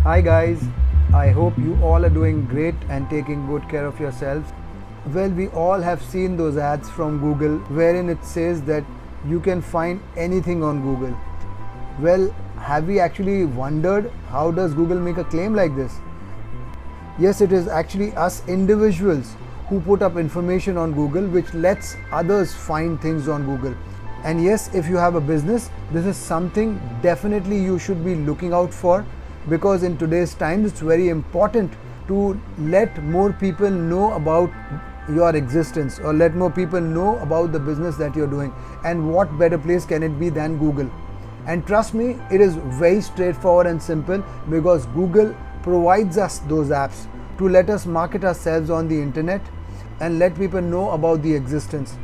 Hi guys, I hope you all are doing great and taking good care of yourselves. Well, we all have seen those ads from Google wherein it says that you can find anything on Google. Well, have we actually wondered how does Google make a claim like this? Yes, it is actually us individuals who put up information on Google which lets others find things on Google. And yes, if you have a business, this is something definitely you should be looking out for, because in today's times it's very important to let more people know about your existence, or let more people know about the business that you're doing. And what better place can it be than Google? And trust me, it is very straightforward and simple, because Google provides us those apps to let us market ourselves on the internet and let people know about the existence.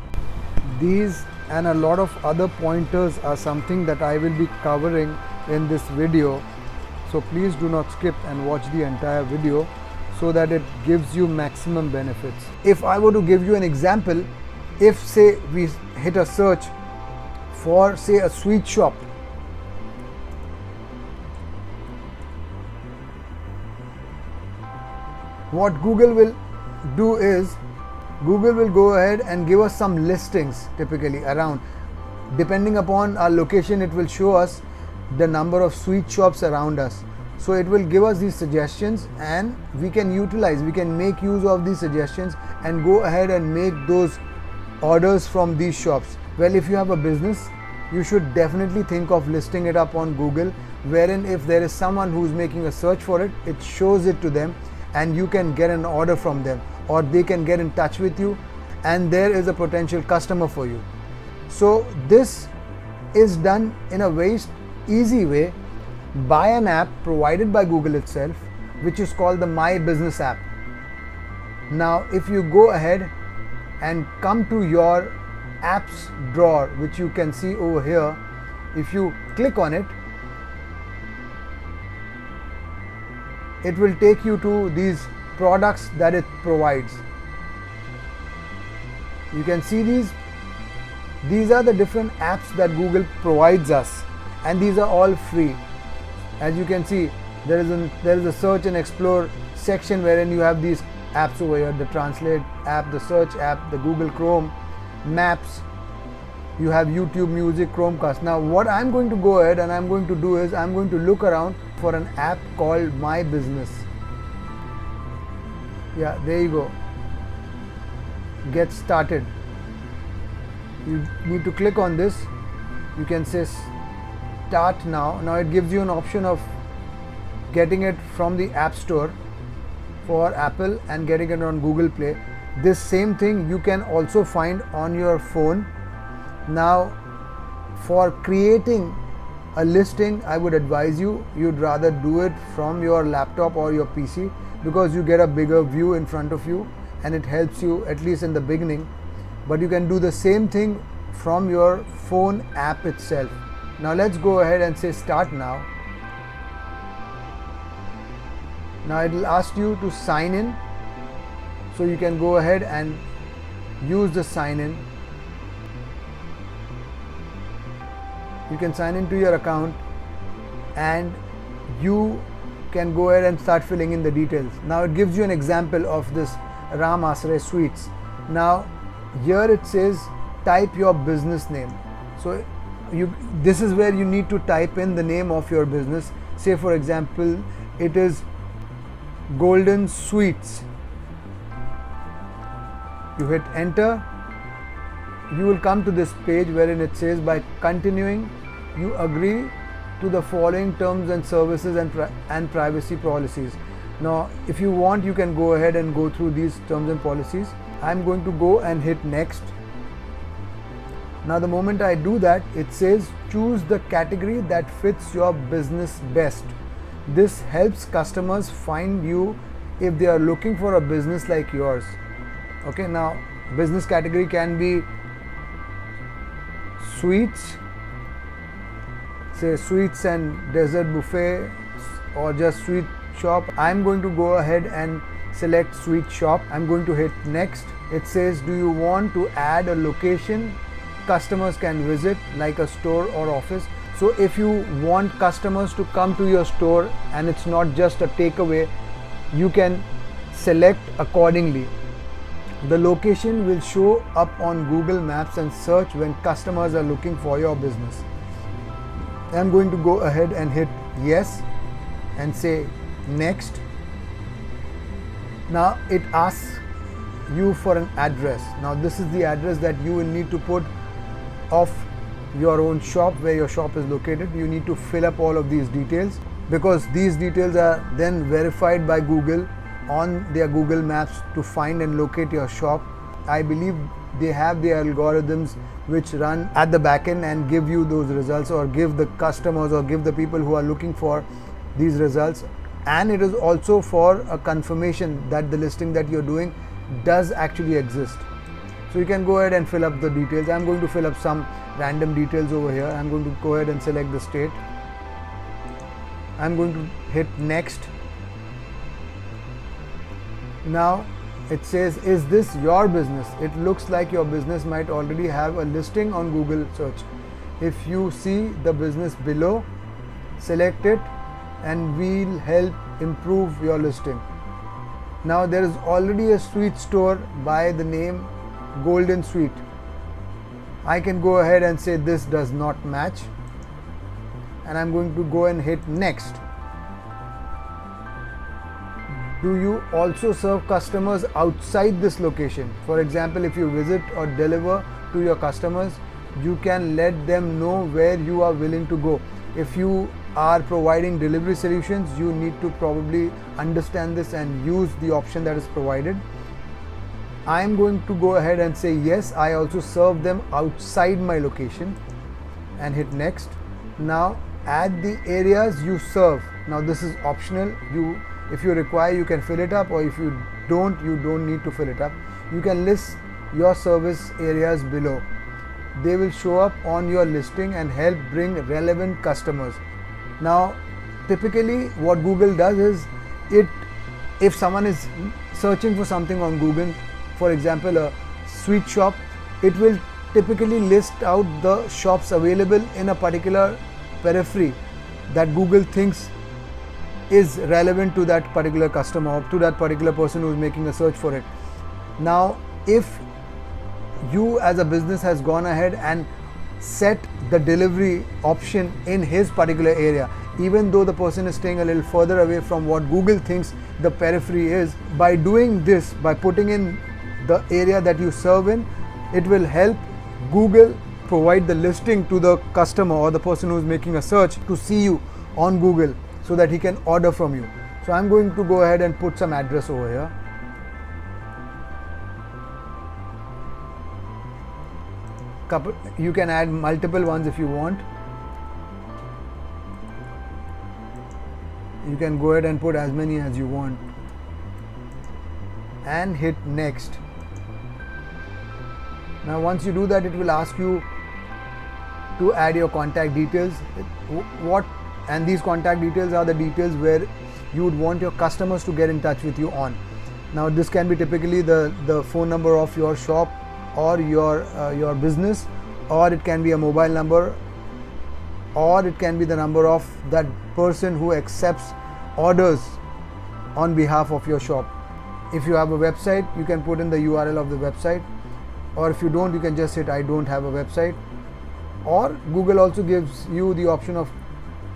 These and a lot of other pointers are something that I will be covering in this video. So please do not skip and watch the entire video so that it gives you maximum benefits. If I were to give you an example, if say we hit a search for say a sweet shop, what Google will do is Google will go ahead and give us some listings typically around. Depending upon our location, it will show us the number of sweet shops around us. So it will give us these suggestions, and we can make use of these suggestions and go ahead and make those orders from these shops. Well, if you have a business, you should definitely think of listing it up on Google, wherein if there is someone who's making a search for it, it shows it to them and you can get an order from them, or they can get in touch with you and there is a potential customer for you. So this is done in a very easy way by an app provided by Google itself, which is called the My Business app. Now if you go ahead and come to your apps drawer, which you can see over here, if you click on it, it will take you to these products that it provides. You can see these are the different apps that Google provides us, and these are all free. As you can see, there is a search and explore section wherein you have these apps over here: the Translate app, the Search app, the Google Chrome, Maps, you have YouTube Music, Chromecast. Now what I'm going to go ahead and I'm going to do is I'm going to look around for an app called My Business. Yeah, there you go. Get started. You need to click on this. You can say start now. Now it gives you an option of getting it from the App Store for Apple and getting it on Google Play. This same thing you can also find on your phone. Now for creating a listing, I would advise you'd rather do it from your laptop or your PC, because you get a bigger view in front of you and it helps you at least in the beginning. But you can do the same thing from your phone app itself. Now let's go ahead and say start now. Now it will ask you to sign in, so you can go ahead and use the sign in. You can sign into your account and you can go ahead and start filling in the details. Now it gives you an example of this Ram Asray Sweets. Now here it says type your business name. So this is where you need to type in the name of your business. Say for example, it is Golden Sweets. You hit enter. You will come to this page wherein it says by continuing you agree to the following terms and services and privacy policies. Now if you want, you can go ahead and go through these terms and policies. I'm going to go and hit next. Now the moment I do that, it says choose the category that fits your business best. This helps customers find you if they are looking for a business like yours. Okay, now business category can be sweets, say sweets and dessert buffet, or just sweet shop. I'm going to go ahead and select sweet shop. I'm going to hit next. It says do you want to add a location customers can visit, like a store or office? So if you want customers to come to your store and it's not just a takeaway, you can select accordingly. The location will show up on Google Maps and search when customers are looking for your business. I'm going to go ahead and hit yes and say next. Now it asks you for an address. Now this is the address that you will need to put of your own shop, where your shop is located. You need to fill up all of these details, because these details are then verified by Google on their Google Maps to find and locate your shop. I believe they have the algorithms which run at the back end and give you those results, or give the customers or give the people who are looking for these results. And it is also for a confirmation that the listing that you're doing does actually exist. So you can go ahead and fill up the details. I'm going to fill up some random details over here. I'm going to go ahead and select the state. I'm going to hit next. Now it says, is this your business? It looks like your business might already have a listing on Google search. If you see the business below, select it and we'll help improve your listing. Now there is already a sweet store by the name Golden Sweet. I can go ahead and say this does not match, and I'm going to go and hit next. Do you also serve customers outside this location? For example, if you visit or deliver to your customers, you can let them know where you are willing to go. If you are providing delivery solutions, you need to probably understand this and use the option that is provided. I am going to go ahead and say yes, I also serve them outside my location, and hit next. Now add the areas you serve. Now this is optional. If you require, you can fill it up, or if you don't need to fill it up. You can list your service areas below. They will show up on your listing and help bring relevant customers. Now typically what Google does is, if someone is searching for something on Google, for example a sweet shop, it will typically list out the shops available in a particular periphery that Google thinks is relevant to that particular customer or to that particular person who is making a search for it. Now if you as a business has gone ahead and set the delivery option in his particular area, even though the person is staying a little further away from what Google thinks the periphery is, by doing this, by putting in the area that you serve in, it will help Google provide the listing to the customer or the person who is making a search to see you on Google, so that he can order from you. So I'm going to go ahead and put some address over here. You can add multiple ones if you want. You can go ahead and put as many as you want and hit next. Now once you do that, it will ask you to add your contact details. And these contact details are the details where you would want your customers to get in touch with you on. Now this can be typically the phone number of your shop or your business, or it can be a mobile number, or it can be the number of that person who accepts orders on behalf of your shop. If you have a website, you can put in the URL of the website, or if you don't, you can just hit I don't have a website. Or Google also gives you the option of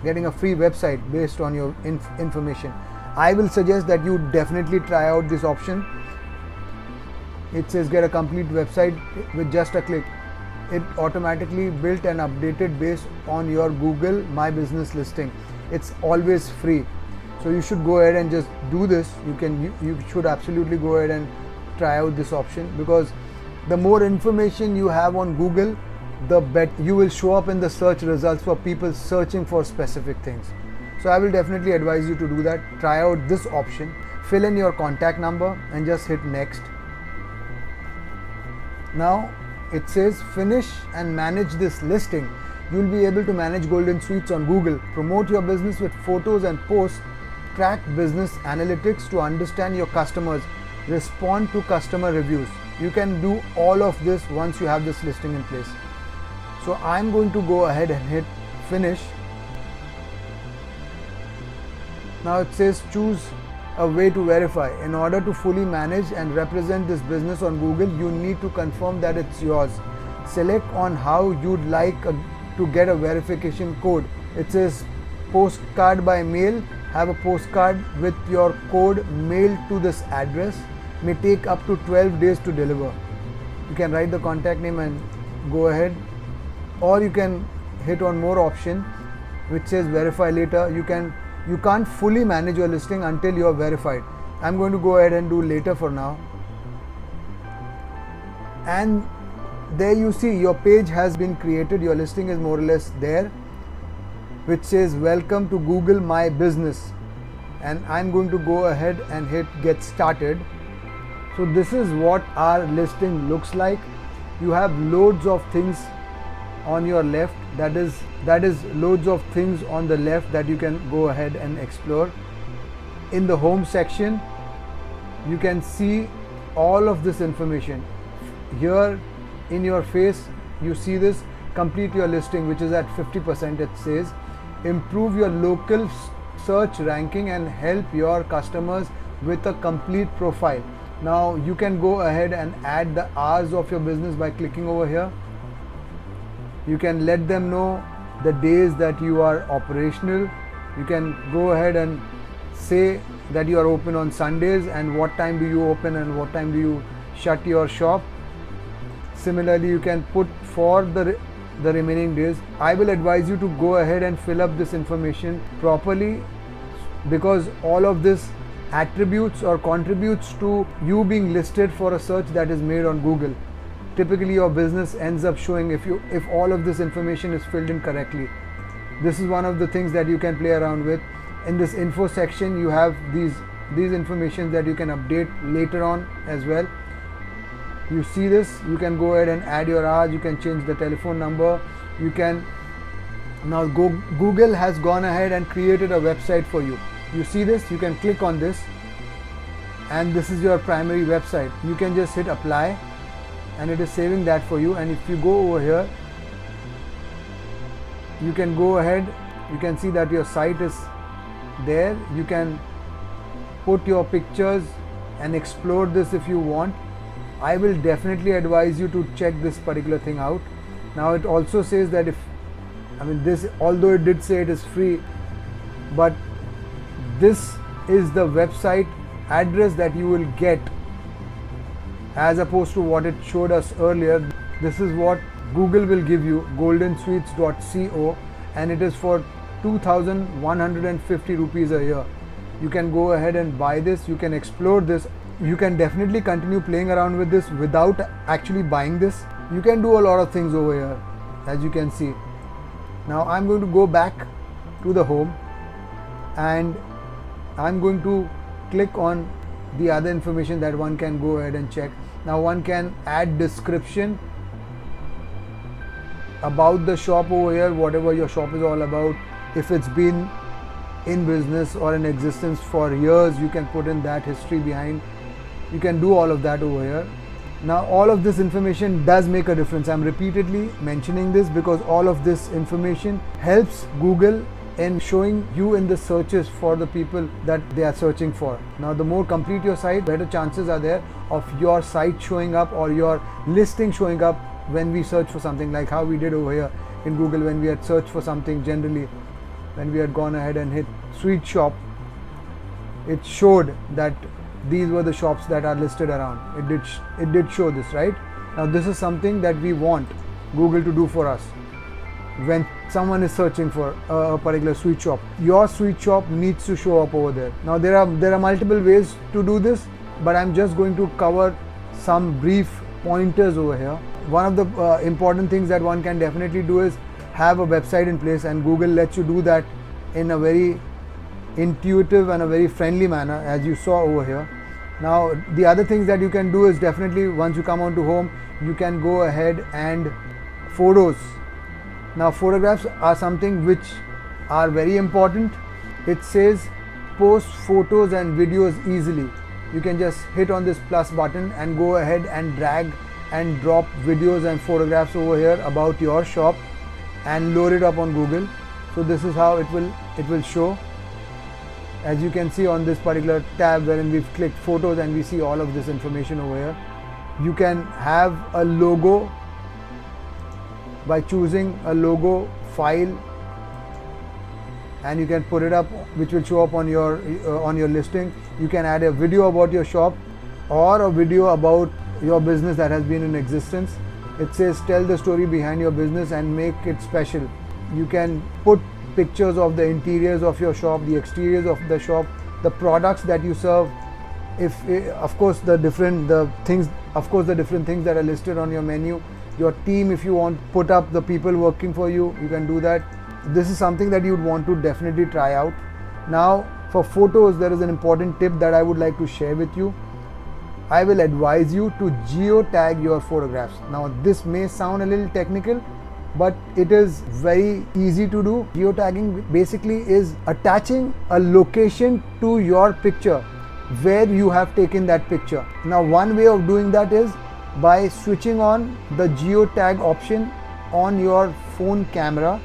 getting a free website based on your information. I will suggest that you definitely try out this option. It says get a complete website with just a click. It automatically built and updated based on your Google My Business listing. It's always free, so you should go ahead and just do this. You should absolutely go ahead and try out this option, because the more information you have on Google, the better you will show up in the search results for people searching for specific things. So I will definitely advise you to do that. Try out this option, fill in your contact number and just hit next. Now it says finish and manage this listing. You will be able to manage Golden Sweets on Google, promote your business with photos and posts, track business analytics to understand your customers, respond to customer reviews. You can do all of this once you have this listing in place. So I'm going to go ahead and hit finish. Now it says choose a way to verify. In order to fully manage and represent this business on Google, you need to confirm that it's yours. Select on how you'd like to get a verification code. It says postcard by mail. Have a postcard with your code mailed to this address. May take up to 12 days to deliver. You can write the contact name and go ahead, or you can hit on more option which says verify later. You can't fully manage your listing until you are verified. I'm going to go ahead and do later for now. And there you see your page has been created. Your listing is more or less there, which says welcome to Google My Business, and I'm going to go ahead and hit get started. So this is what our listing looks like. You have loads of things on your left, that is loads of things on the left that you can go ahead and explore. In the home section, you can see all of this information. Here in your face, you see this complete your listing, which is at 50%. It says improve your local search ranking and help your customers with a complete profile. Now you can go ahead and add the hours of your business by clicking over here. You can let them know the days that you are operational. You can go ahead and say that you are open on Sundays and what time do you open and what time do you shut your shop. Similarly, you can put for the remaining days. I will advise you to go ahead and fill up this information properly, because all of this attributes or contributes to you being listed for a search that is made on Google. Typically your business ends up showing if all of this information is filled in correctly. This is one of the things that you can play around with. In this info section, you have these information that you can update later on as well. You see this, you can go ahead and add your hours, you can change the telephone number. You can now Google has gone ahead and created a website for you. You see this, you can click on this and this is your primary website. You can just hit apply and it is saving that for you. And if you go over here, you can go ahead, you can see that your site is there. You can put your pictures and explore this if you want. I will definitely advise you to check this particular thing out. Now it also says that although it did say it is free, but this is the website address that you will get as opposed to what it showed us earlier. This is what Google will give you, goldensweets.co, and it is for 2,150 rupees a year. You can go ahead and buy this, you can explore this. You can definitely continue playing around with this without actually buying this. You can do a lot of things over here, as you can see. Now I'm going to go back to the home and I'm going to click on the other information that one can go ahead and check. Now one can add description about the shop over here, whatever your shop is all about. If it's been in business or in existence for years, you can put in that history behind. You can do all of that over here. Now all of this information does make a difference. I'm repeatedly mentioning this because all of this information helps Google in showing you in the searches for the people that they are searching for. Now the more complete your site, better chances are there of your site showing up or your listing showing up when we search for something, like how we did over here in Google when we had searched for something. Generally, when we had gone ahead and hit sweet shop, it showed that these were the shops that are listed around. It did show this, right? Now this is something that we want Google to do for us. When someone is searching for a particular sweet shop, your sweet shop needs to show up over there. Now there are multiple ways to do this, but I'm just going to cover some brief pointers over here. One of the important things that one can definitely do is have a website in place, and Google lets you do that in a very intuitive and a very friendly manner, as you saw over here. Now the other things that you can do is definitely, once you come onto home, you can go ahead and photos. Now photographs are something which are very important. It says post photos and videos easily. You can just hit on this plus button and go ahead and drag and drop videos and photographs over here about your shop, and load it up on Google. So this is how it will show. As you can see on this particular tab wherein we've clicked photos and we see all of this information over here. You can have a logo by choosing a logo file, and you can put it up, which will show up on your listing. You can add a video about your shop or a video about your business that has been in existence. It says tell the story behind your business and make it special. You can put pictures of the interiors of your shop, the exteriors of the shop, the products that you serve, of course the different things that are listed on your menu, your team, if you want, put up the people working for you, you can do that. This is something that you'd want to definitely try out. Now for photos, there is an important tip that I would like to share with you. I will advise you to geotag your photographs. Now this may sound a little technical, but it is very easy to do. Geotagging basically is attaching a location to your picture where you have taken that picture. Now one way of doing that is by switching on the geotag option on your phone camera,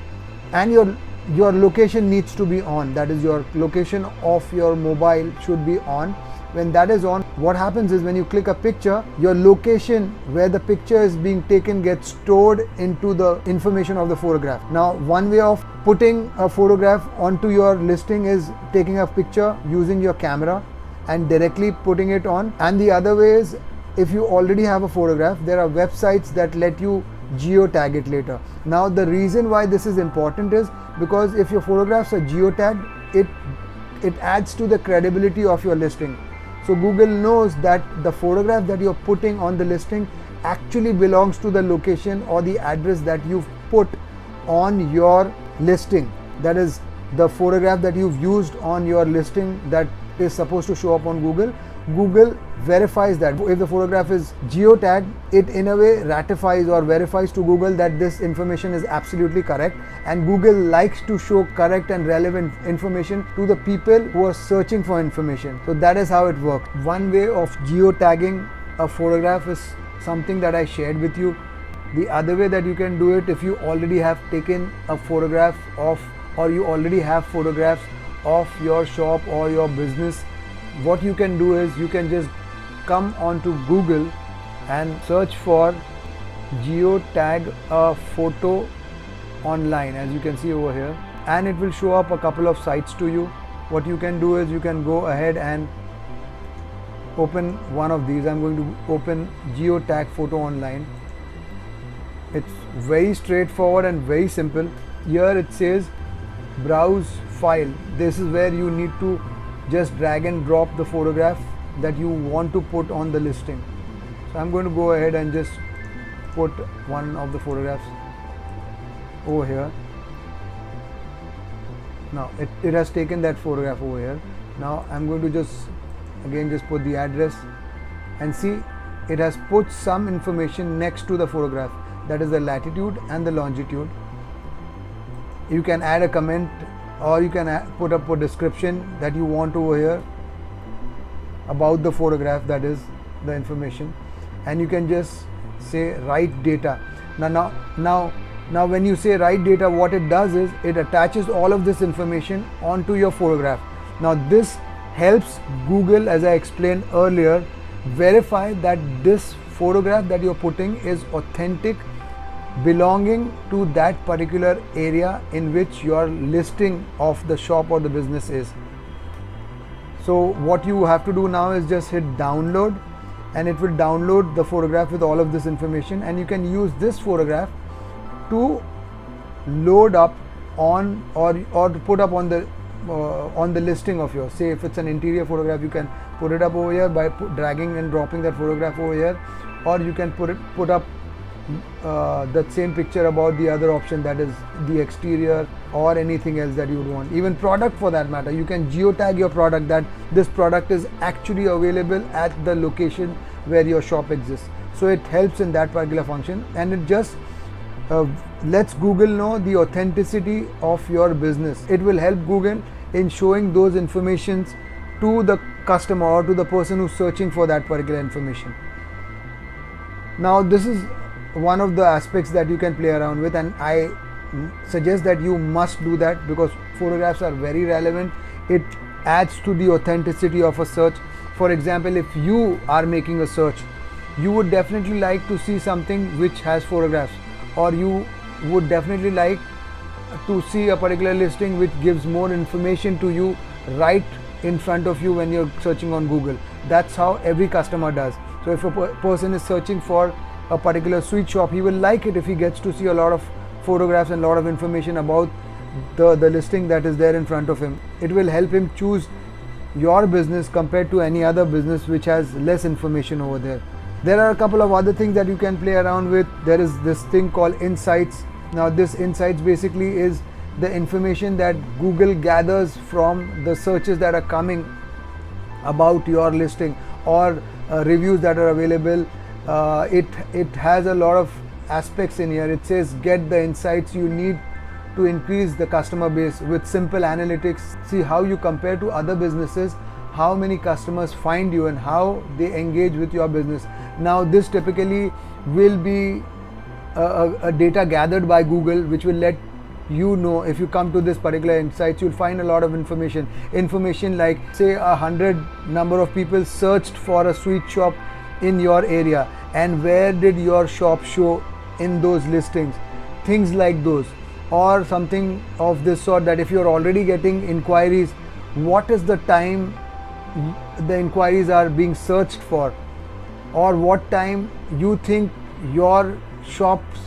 and your location needs to be on. That is, your location of your mobile should be on. When that is on, what happens is when you click a picture, your location where the picture is being taken gets stored into the information of the photograph. Now one way of putting a photograph onto your listing is taking a picture using your camera and directly putting it on, and the other way is, if you already have a photograph, there are websites that let you geotag it later. Now the reason why this is important is because if your photographs are geotagged, it adds to the credibility of your listing. So Google knows that the photograph that you're putting on the listing actually belongs to the location or the address that you've put on your listing. That is the photograph that you've used on your listing that is supposed to show up on Google. Google verifies that. If the photograph is geotagged, it in a way ratifies or verifies to Google that this information is absolutely correct, and Google likes to show correct and relevant information to the people who are searching for information. So that is how it works. One way of geotagging a photograph is something that I shared with you. The other way that you can do it, if you already have taken a photograph of, or you already have photographs of your shop or your business, what you can do is you can just come onto Google and search for geotag a photo online, as you can see over here, and it will show up a couple of sites to you. What you can do is you can go ahead and open one of these. I'm going to open geotag photo online. It's very straightforward and very simple. Here it says browse file. This is where you need to just drag and drop the photograph that you want to put on the listing. So I'm going to go ahead and just put one of the photographs over here. Now it has taken that photograph over here. Now I'm going to just put the address, and see it has put some information next to the photograph, that is the latitude and the longitude. You can add a comment, or you can put up a description that you want over here about the photograph, that is the information, and you can just say write data. Now when you say write data, what it does is it attaches all of this information onto your photograph. Now this helps Google, as I explained earlier, verify that this photograph that you're putting is authentic, belonging to that particular area in which your listing of the shop or the business is. So what you have to do now is just hit download, and it will download the photograph with all of this information, and you can use this photograph to load up on or to put up on the listing of yours. Say if it's an interior photograph, you can put it up over here by dragging and dropping that photograph over here, or you can put up that same picture about the other option, that is the exterior, or anything else that you would want. Even product for that matter, you can geotag your product that this product is actually available at the location where your shop exists. So it helps in that particular function, and it just lets Google know the authenticity of your business. It will help Google in showing those informations to the customer or to the person who's searching for that particular information. Now this is one of the aspects that you can play around with, and I suggest that you must do that, because photographs are very relevant. It adds to the authenticity of a search. For example, if you are making a search, you would definitely like to see something which has photographs, or you would definitely like to see a particular listing which gives more information to you right in front of you when you're searching on Google. That's how every customer does. So if a person is searching for a particular sweet shop, he will like it if he gets to see a lot of photographs and a lot of information about the listing that is there in front of him. It will help him choose your business compared to any other business which has less information over there. There are a couple of other things that you can play around with. There is this thing called Insights. Now this Insights basically is the information that Google gathers from the searches that are coming about your listing, or reviews that are available. It has a lot of aspects in here. It says get the insights you need to increase the customer base with simple analytics. See how you compare to other businesses, how many customers find you, and how they engage with your business. Now this typically will be a data gathered by Google, which will let you know if you come to this particular insights, you'll find a lot of information like, say, 100 number of people searched for a sweet shop in your area, and where did your shop show in those listings, things like those. Or something of this sort, that if you're already getting inquiries, what is the time the inquiries are being searched for, or what time you think your shop's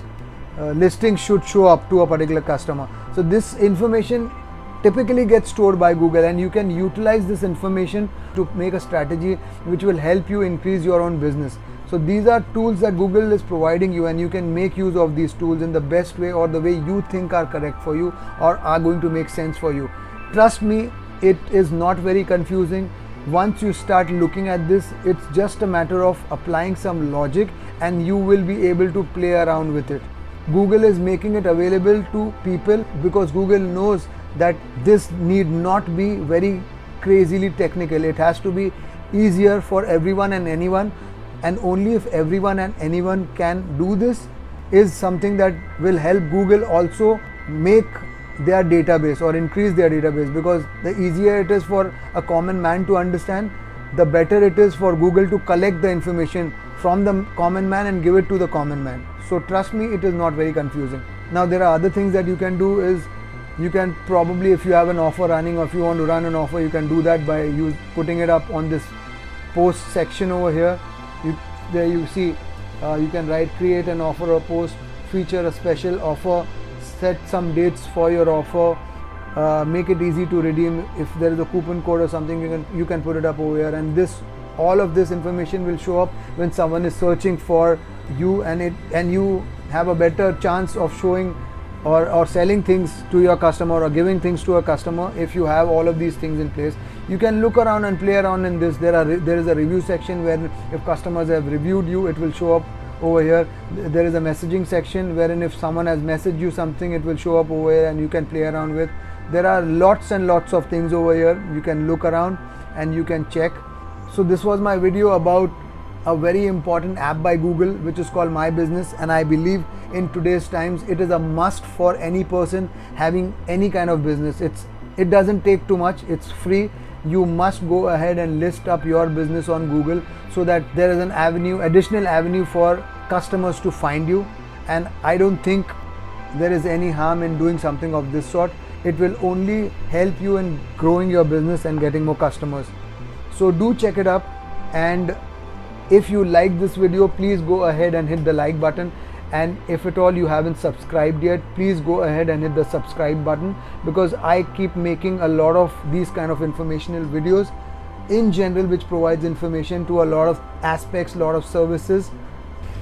listing should show up to a particular customer. So this information typically gets stored by Google, and you can utilize this information to make a strategy which will help you increase your own business. So these are tools that Google is providing you, and you can make use of these tools in the best way, or the way you think are correct for you or are going to make sense for you. Trust me, it is not very confusing. Once you start looking at this, it's just a matter of applying some logic, and you will be able to play around with it. Google is making it available to people because Google knows that this need not be very crazily technical. It has to be easier for everyone and anyone, and only if everyone and anyone can do this is something that will help Google also make their database or increase their database, because the easier it is for a common man to understand, the better it is for Google to collect the information from the common man and give it to the common man. So trust me, it is not very confusing. Now there are other things that you can do. Is you can probably, if you have an offer running, or if you want to run an offer, you can do that by putting it up on this post section over here. There you see you can write create an offer or post, feature a special offer, set some dates for your offer, make it easy to redeem. If there is a coupon code or something, you can put it up over here, and all of this information will show up when someone is searching for you, and you have a better chance of showing or selling things to your customer or giving things to a customer if you have all of these things in place. You can look around and play around in this. There is a review section where if customers have reviewed you, it will show up over here. There is a messaging section wherein if someone has messaged you something, it will show up over here and you can play around with. There are lots and lots of things over here. You can look around and you can check. So this was my video about a very important app by Google which is called My Business, and I believe in today's times it is a must for any person having any kind of business. It doesn't take too much, it's free. You must go ahead and list up your business on Google so that there is an additional avenue for customers to find you, and I don't think there is any harm in doing something of this sort. It will only help you in growing your business and getting more customers. So do check it up, and if you like this video, please go ahead and hit the like button, and if at all you haven't subscribed yet, please go ahead and hit the subscribe button, because I keep making a lot of these kind of informational videos in general which provides information to a lot of aspects, lot of services,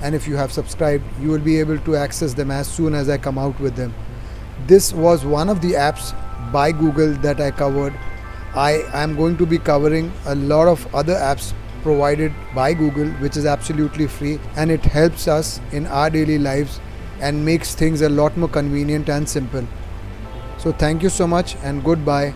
and if you have subscribed, you will be able to access them as soon as I come out with them. This was one of the apps by Google that I covered. I am going to be covering a lot of other apps provided by Google, which is absolutely free, and it helps us in our daily lives and makes things a lot more convenient and simple. So thank you so much and goodbye.